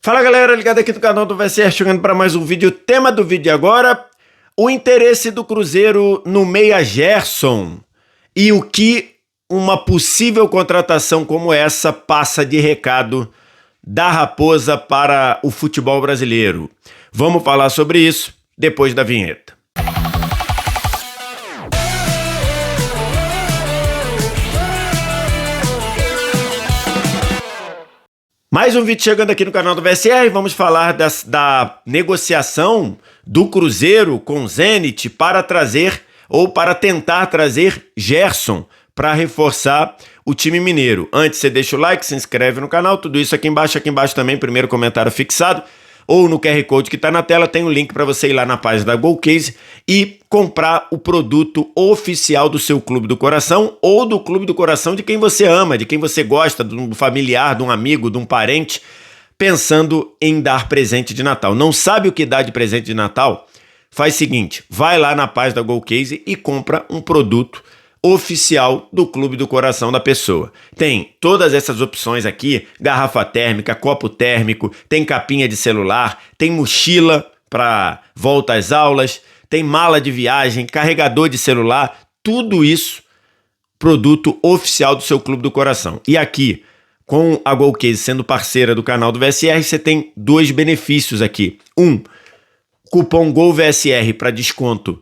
Fala galera, ligado aqui do canal do VSR, chegando para mais um vídeo. O tema do vídeo agora, o interesse do Cruzeiro no meia Gerson e o que uma possível contratação como essa passa de recado da Raposa para o futebol brasileiro. Vamos falar sobre isso depois da vinheta. Mais um vídeo chegando aqui no canal do VSR, vamos falar da negociação do Cruzeiro com o Zenit para trazer ou para tentar trazer Gerson para reforçar o time mineiro. Antes você deixa o like, se inscreve no canal, tudo isso aqui embaixo também, primeiro comentário fixado, ou no QR Code que está na tela, tem o link para você ir lá na página da GolCase e comprar o produto oficial do seu clube do coração ou do clube do coração de quem você ama, de quem você gosta, de um familiar, de um amigo, de um parente, pensando em dar presente de Natal. Não sabe o que dar de presente de Natal? Faz o seguinte, vai lá na página da GolCase e compra um produto oficial do clube do coração da pessoa. Tem todas essas opções aqui, garrafa térmica, copo térmico, tem capinha de celular, tem mochila para volta às aulas, tem mala de viagem, carregador de celular, tudo isso produto oficial do seu clube do coração. E aqui, com a GolCase sendo parceira do canal do VSR, você tem dois benefícios aqui. Cupom GOLVSR para desconto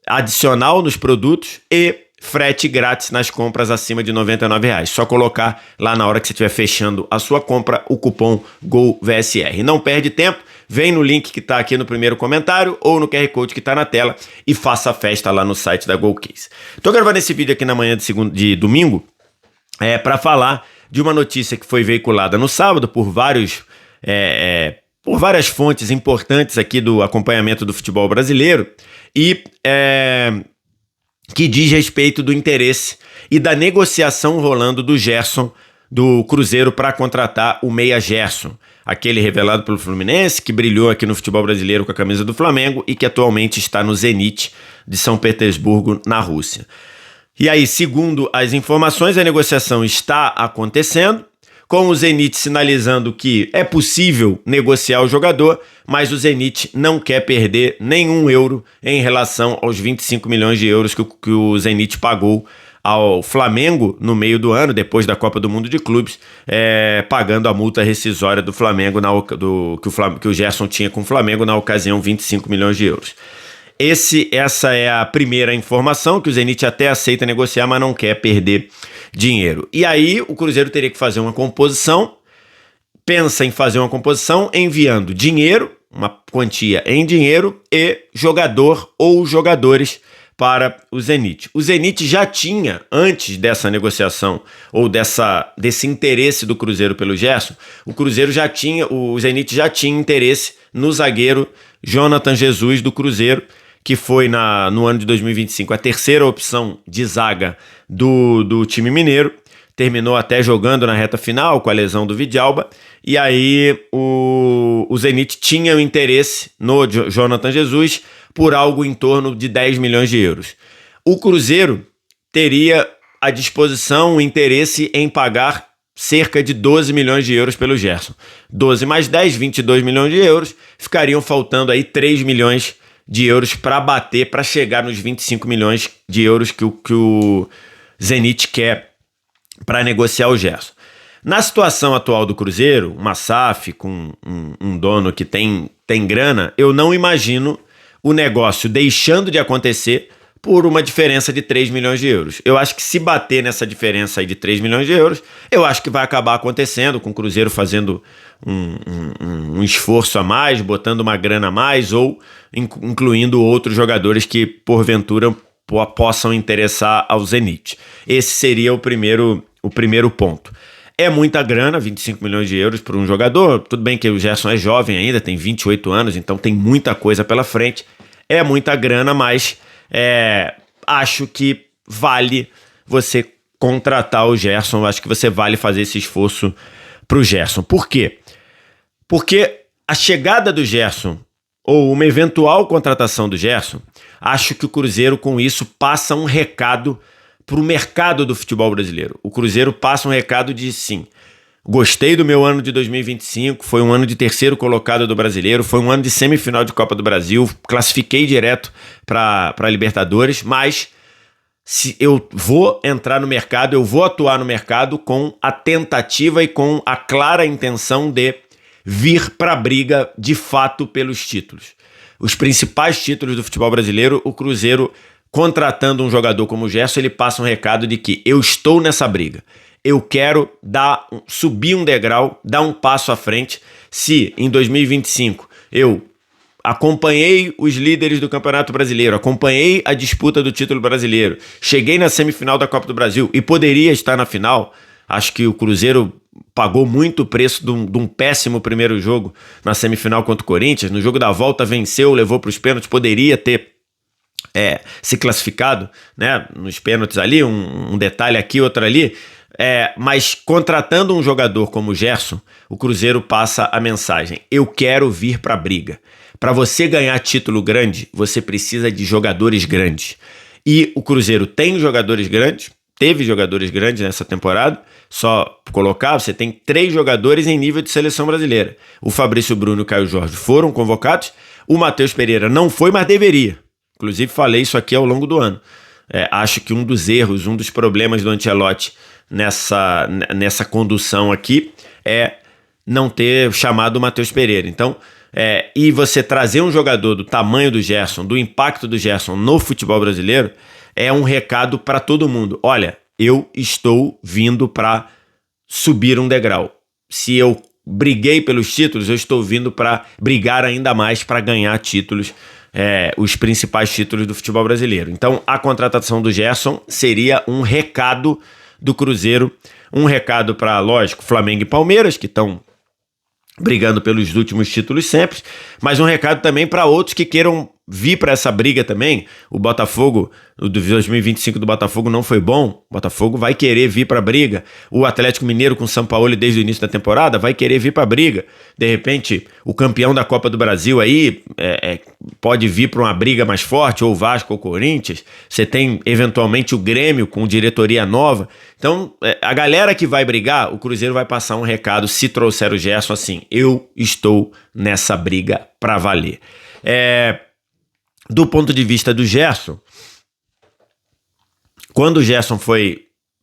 adicional nos produtos e frete grátis nas compras acima de R$ 99,00. Só colocar lá na hora que você estiver fechando a sua compra o cupom GOLVSR. Não perde tempo, vem no link que está aqui no primeiro comentário ou no QR Code que está na tela e faça a festa lá no site da GolCase. Estou gravando esse vídeo aqui na manhã de domingo para falar de uma notícia que foi veiculada no sábado por várias fontes importantes aqui do acompanhamento do futebol brasileiro e que diz respeito do interesse e da negociação rolando do Gerson, do Cruzeiro, para contratar o meia Gerson, aquele revelado pelo Fluminense, que brilhou aqui no futebol brasileiro com a camisa do Flamengo e que atualmente está no Zenit de São Petersburgo, na Rússia. E aí, segundo as informações, a negociação está acontecendo, com o Zenit sinalizando que é possível negociar o jogador, mas o Zenit não quer perder nenhum euro em relação aos 25 milhões de euros que o Zenit pagou ao Flamengo no meio do ano, depois da Copa do Mundo de Clubes, pagando a multa rescisória do Flamengo, que o Gerson tinha com o Flamengo, na ocasião 25 milhões de euros. Essa é a primeira informação, que o Zenit até aceita negociar, mas não quer perder dinheiro. E aí o Cruzeiro teria que fazer uma composição, pensa em fazer uma composição enviando dinheiro, uma quantia em dinheiro e jogador ou jogadores para o Zenit. O Zenit já tinha, antes dessa negociação ou desse interesse do Cruzeiro pelo Gerson, o Zenit já tinha interesse no zagueiro Jonathan Jesus do Cruzeiro, que foi no ano de 2025 a terceira opção de zaga do time mineiro, terminou até jogando na reta final com a lesão do Vidalba, e aí o Zenit tinha o interesse no Jonathan Jesus por algo em torno de 10 milhões de euros. O Cruzeiro teria à disposição o interesse em pagar cerca de 12 milhões de euros pelo Gerson. 12 mais 10, 22 milhões de euros, ficariam faltando aí 3 milhões de euros para bater, para chegar nos 25 milhões de euros que o Zenit quer para negociar o Gerson. Na situação atual do Cruzeiro, uma SAF com um dono que tem grana, eu não imagino o negócio deixando de acontecer por uma diferença de 3 milhões de euros. Eu acho que se bater nessa diferença aí de 3 milhões de euros, eu acho que vai acabar acontecendo, com o Cruzeiro fazendo um esforço a mais, botando uma grana a mais ou incluindo outros jogadores que, porventura, possam interessar ao Zenit. Esse seria o primeiro ponto. É muita grana, 25 milhões de euros por um jogador. Tudo bem que o Gerson é jovem ainda, tem 28 anos, então tem muita coisa pela frente. É muita grana, mas acho que vale você contratar o Gerson. Acho que você vale fazer esse esforço para o Gerson. Por quê? Porque a chegada do Gerson ou uma eventual contratação do Gerson, acho que o Cruzeiro com isso passa um recado para o mercado do futebol brasileiro. O Cruzeiro passa um recado de sim, Gostei do meu ano de 2025, foi um ano de terceiro colocado do Brasileiro, foi um ano de semifinal de Copa do Brasil, classifiquei direto para Libertadores, mas se eu vou entrar no mercado, eu vou atuar no mercado com a tentativa e com a clara intenção de vir para a briga de fato pelos títulos. Os principais títulos do futebol brasileiro, o Cruzeiro, contratando um jogador como o Gerson, ele passa um recado de que eu estou nessa briga. Eu quero subir um degrau, dar um passo à frente. Se em 2025 eu acompanhei os líderes do Campeonato Brasileiro, acompanhei a disputa do título brasileiro, cheguei na semifinal da Copa do Brasil e poderia estar na final, acho que o Cruzeiro pagou muito o preço de um péssimo primeiro jogo na semifinal contra o Corinthians. No jogo da volta venceu, levou para os pênaltis, poderia ter se classificado, né, nos pênaltis ali, um detalhe aqui, outro ali. Mas contratando um jogador como o Gerson, o Cruzeiro passa a mensagem: eu quero vir para a briga. Para você ganhar título grande, você precisa de jogadores grandes. E o Cruzeiro tem jogadores grandes, teve jogadores grandes nessa temporada. Só colocar, você tem 3 jogadores em nível de seleção brasileira. O Fabrício Bruno e o Caio Jorge foram convocados. O Matheus Pereira não foi, mas deveria. Inclusive falei isso aqui ao longo do ano. Acho que um dos erros, um dos problemas do Ancelotti nessa condução aqui é não ter chamado o Matheus Pereira. Então, e você trazer um jogador do tamanho do Gerson, do impacto do Gerson no futebol brasileiro, é um recado para todo mundo. Olha, eu estou vindo para subir um degrau. Se eu briguei pelos títulos, eu estou vindo para brigar ainda mais para ganhar títulos, os principais títulos do futebol brasileiro. Então, a contratação do Gerson seria um recado do Cruzeiro, um recado para, lógico, Flamengo e Palmeiras, que estão brigando pelos últimos títulos sempre, mas um recado também para outros que queiram vir para essa briga também. O Botafogo, o de 2025 do Botafogo não foi bom, o Botafogo vai querer vir para a briga. O Atlético Mineiro com o Sampaoli desde o início da temporada vai querer vir para a briga. De repente, o campeão da Copa do Brasil aí pode vir para uma briga mais forte, ou o Vasco ou o Corinthians. Você tem eventualmente o Grêmio com diretoria nova. Então, a galera que vai brigar, o Cruzeiro vai passar um recado, se trouxer o Gerson, assim: eu estou nessa briga para valer. Do ponto de vista do Gerson, quando o Gerson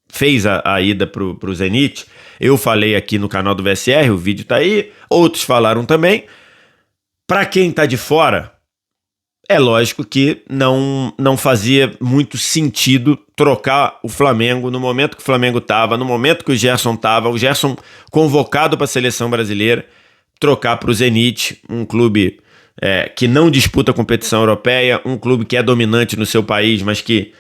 fez a ida pro Zenit, eu falei aqui no canal do VSR, o vídeo tá aí, outros falaram também. Para quem tá de fora, é lógico que não fazia muito sentido trocar o Flamengo no momento que o Flamengo tava, no momento que o Gerson convocado para a seleção brasileira, trocar para o Zenit, um clube que não disputa competição europeia, um clube que é dominante no seu país, mas que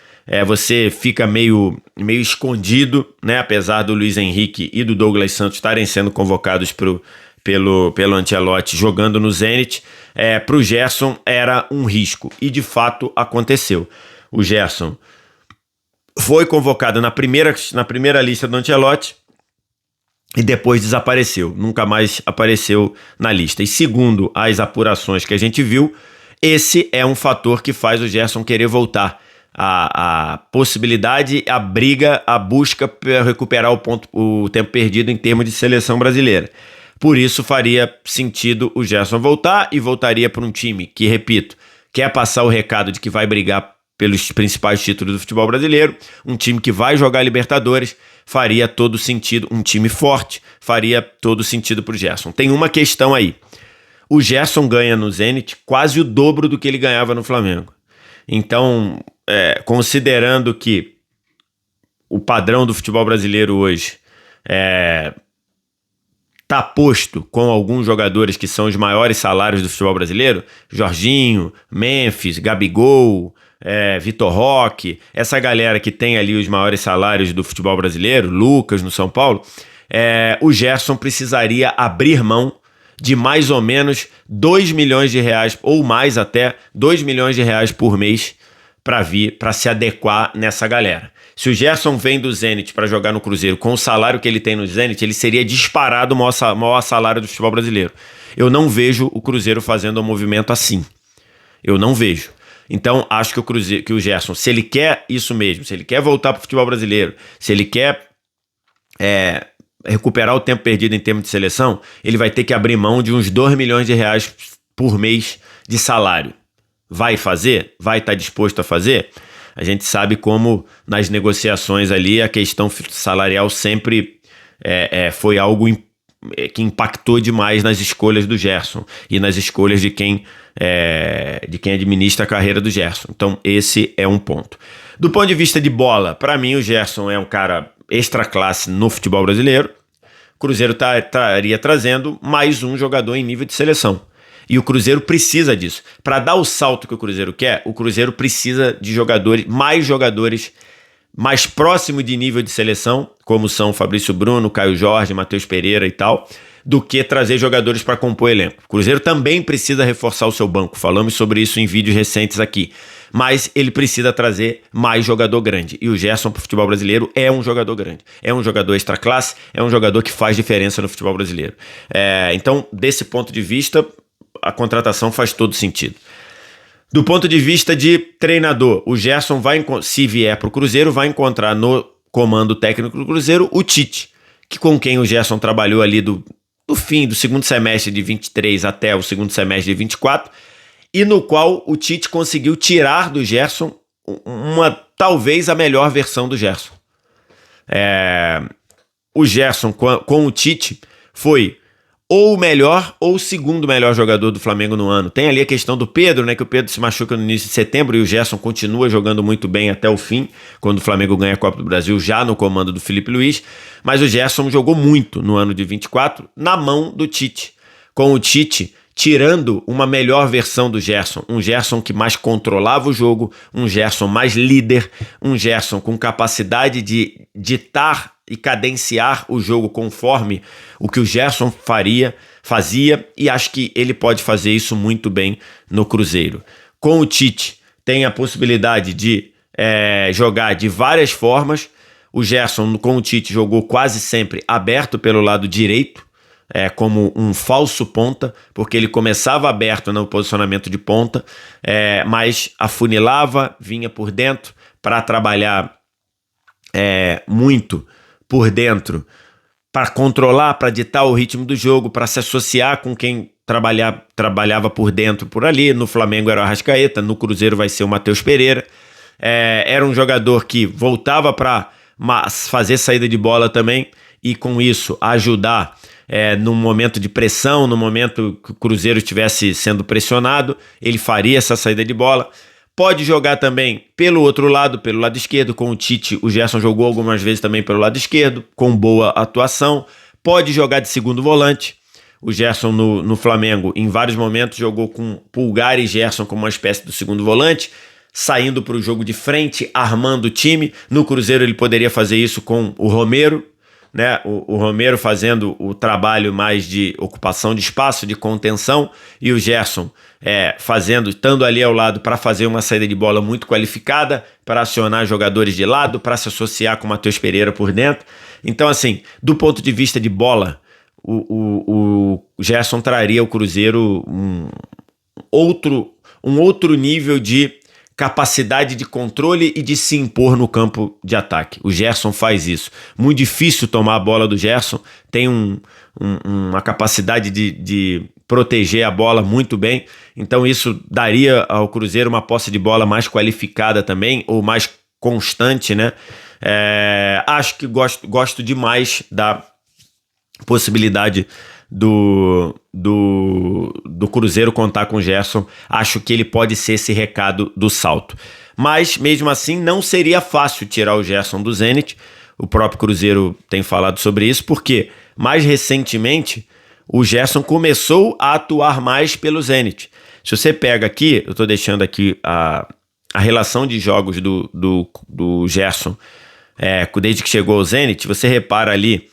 você fica meio escondido, né? Apesar do Luiz Henrique e do Douglas Santos estarem sendo convocados pelo Ancelotti jogando no Zenit, para o Gerson era um risco, e de fato aconteceu. O Gerson foi convocado na primeira lista do Ancelotti e depois desapareceu, nunca mais apareceu na lista. E segundo as apurações que a gente viu, esse é um fator que faz o Gerson querer voltar. A possibilidade, a briga, a busca para recuperar o tempo perdido em termos de seleção brasileira. Por isso faria sentido o Gerson voltar, e voltaria para um time que, repito, quer passar o recado de que vai brigar pelos principais títulos do futebol brasileiro, um time que vai jogar Libertadores. Faria todo sentido, um time forte, faria todo sentido pro Gerson. Tem uma questão aí: o Gerson ganha no Zenit quase o dobro do que ele ganhava no Flamengo. Então, considerando que o padrão do futebol brasileiro hoje tá posto com alguns jogadores que são os maiores salários do futebol brasileiro, Jorginho, Memphis, Gabigol, Vitor Roque, essa galera que tem ali os maiores salários do futebol brasileiro, Lucas no São Paulo, o Gerson precisaria abrir mão de mais ou menos 2 milhões de reais, ou mais até, 2 milhões de reais por mês para se adequar nessa galera. Se o Gerson vem do Zenit para jogar no Cruzeiro com o salário que ele tem no Zenit, ele seria disparado o maior salário do futebol brasileiro. Eu não vejo o Cruzeiro fazendo um movimento assim. Eu não vejo. Então, acho que o Gerson, se ele quer isso mesmo, se ele quer voltar para o futebol brasileiro, se ele quer recuperar o tempo perdido em termos de seleção, ele vai ter que abrir mão de uns 2 milhões de reais por mês de salário. Vai fazer? Vai estar disposto a fazer? A gente sabe como nas negociações ali a questão salarial sempre foi algo que impactou demais nas escolhas do Gerson e nas escolhas de quem administra a carreira do Gerson. Então esse é um ponto. Do ponto de vista de bola, para mim o Gerson é um cara extra classe no futebol brasileiro. O Cruzeiro estaria trazendo mais um jogador em nível de seleção. E o Cruzeiro precisa disso. Para dar o salto que o Cruzeiro quer, o Cruzeiro precisa de jogadores mais próximos de nível de seleção, como são Fabrício Bruno, Caio Jorge, Matheus Pereira e tal, do que trazer jogadores para compor elenco. O Cruzeiro também precisa reforçar o seu banco. Falamos sobre isso em vídeos recentes aqui. Mas ele precisa trazer mais jogador grande. E o Gerson para o futebol brasileiro é um jogador grande. É um jogador extra classe, é um jogador que faz diferença no futebol brasileiro. Então, desse ponto de vista, a contratação faz todo sentido. Do ponto de vista de treinador, o Gerson se vier para o Cruzeiro, vai encontrar no comando técnico do Cruzeiro o Tite, com quem o Gerson trabalhou ali do fim do segundo semestre de 23 até o segundo semestre de 24, e no qual o Tite conseguiu tirar do Gerson talvez a melhor versão do Gerson. O Gerson com o Tite foi ou o melhor ou o segundo melhor jogador do Flamengo no ano. Tem ali a questão do Pedro, né, que o Pedro se machuca no início de setembro e o Gerson continua jogando muito bem até o fim, quando o Flamengo ganha a Copa do Brasil já no comando do Felipe Luiz, mas o Gerson jogou muito no ano de 24 na mão do Tite, com o Tite tirando uma melhor versão do Gerson, um Gerson que mais controlava o jogo, um Gerson mais líder, um Gerson com capacidade de ditar e cadenciar o jogo conforme o que o Gerson fazia, e acho que ele pode fazer isso muito bem no Cruzeiro. Com o Tite tem a possibilidade de jogar de várias formas. O Gerson com o Tite jogou quase sempre aberto pelo lado direito, como um falso ponta, porque ele começava aberto no posicionamento de ponta, mas afunilava, vinha por dentro para trabalhar muito por dentro, para controlar, para ditar o ritmo do jogo, para se associar com quem trabalhava por dentro por ali. No Flamengo era o Arrascaeta, no Cruzeiro vai ser o Matheus Pereira. Era um jogador que voltava para fazer saída de bola também e com isso ajudar no momento de pressão, no momento que o Cruzeiro estivesse sendo pressionado, ele faria essa saída de bola. Pode jogar também pelo outro lado, pelo lado esquerdo. Com o Tite, o Gerson jogou algumas vezes também pelo lado esquerdo, com boa atuação. Pode jogar de segundo volante. O Gerson no Flamengo, em vários momentos, jogou com Pulgar e Gerson como uma espécie do segundo volante, saindo para o jogo de frente, armando o time. No Cruzeiro ele poderia fazer isso com o Romero, né? O Romero fazendo o trabalho mais de ocupação de espaço, de contenção, e o Gerson estando ali ao lado para fazer uma saída de bola muito qualificada, para acionar jogadores de lado, para se associar com o Matheus Pereira por dentro. Então, assim, do ponto de vista de bola, o Gerson traria ao Cruzeiro um outro nível de capacidade de controle e de se impor no campo de ataque. O Gerson faz isso. Muito difícil tomar a bola do Gerson, tem uma capacidade de proteger a bola muito bem, então isso daria ao Cruzeiro uma posse de bola mais qualificada também, ou mais constante, né? Acho que gosto demais da possibilidade do Cruzeiro contar com o Gerson. Acho que ele pode ser esse recado do salto. Mas, mesmo assim, não seria fácil tirar o Gerson do Zenit. O próprio Cruzeiro tem falado sobre isso, porque, mais recentemente, o Gerson começou a atuar mais pelo Zenit. Se você pega aqui, eu estou deixando aqui a relação de jogos do Gerson desde que chegou ao Zenit, você repara ali.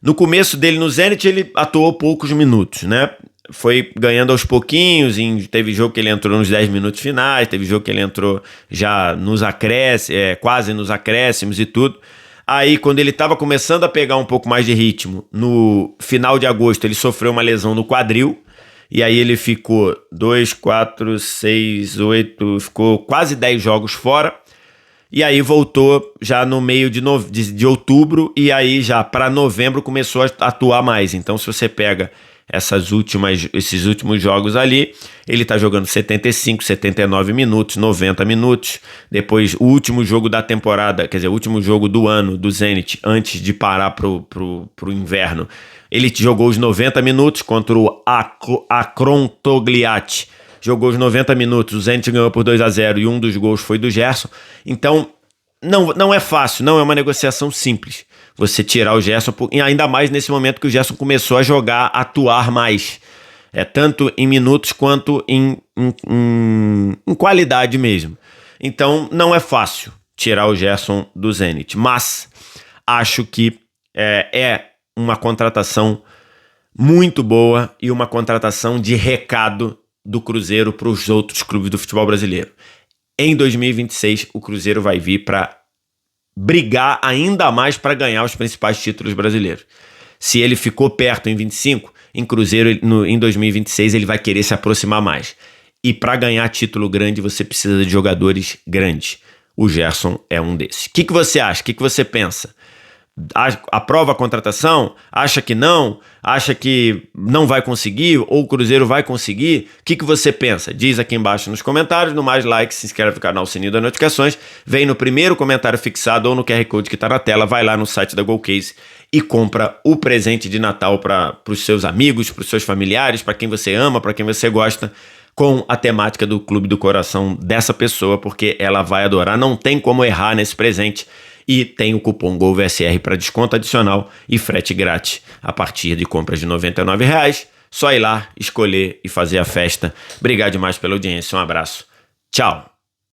No começo dele no Zenit, ele atuou poucos minutos, né? Foi ganhando aos pouquinhos, teve jogo que ele entrou nos 10 minutos finais, teve jogo que ele entrou já nos quase nos acréscimos e tudo. Aí, quando ele estava começando a pegar um pouco mais de ritmo, no final de agosto, ele sofreu uma lesão no quadril, e aí ele ficou 2, 4, 6, 8, ficou quase 10 jogos fora. E aí voltou já no meio de outubro, e aí já para novembro começou a atuar mais. Então, se você pega esses últimos jogos ali, ele tá jogando 75, 79 minutos, 90 minutos. Depois, o último jogo da temporada, quer dizer, o último jogo do ano do Zenit, antes de parar pro inverno, ele jogou os 90 minutos contra o Akron Togliatti. Jogou os 90 minutos, o Zenit ganhou por 2-0 e um dos gols foi do Gerson. Então, não é fácil, não é uma negociação simples você tirar o Gerson, e ainda mais nesse momento que o Gerson começou a jogar, a atuar mais, tanto em minutos quanto em qualidade mesmo. Então, não é fácil tirar o Gerson do Zenit, mas acho que é uma contratação muito boa e uma contratação de recado do Cruzeiro para os outros clubes do futebol brasileiro. Em 2026, o Cruzeiro vai vir para brigar ainda mais para ganhar os principais títulos brasileiros. Se ele ficou perto em 25, em Cruzeiro, em 2026, ele vai querer se aproximar mais. E para ganhar título grande, você precisa de jogadores grandes. O Gerson é um desses. O que você acha? O que você pensa? Aprova a contratação? Acha que não? Acha que não vai conseguir? Ou o Cruzeiro vai conseguir? O que você pensa? Diz aqui embaixo nos comentários. No mais, like, se inscreve no canal, sininho das notificações. Vem no primeiro comentário fixado ou no QR Code que está na tela. Vai lá no site da Golcase e compra o presente de Natal para os seus amigos, para os seus familiares, para quem você ama, para quem você gosta, com a temática do clube do coração dessa pessoa, porque ela vai adorar. Não tem como errar nesse presente. E tem o cupom GOLVSR para desconto adicional e frete grátis a partir de compras de R$ 99,00. Só ir lá, escolher e fazer a festa. Obrigado demais pela audiência. Um abraço. Tchau.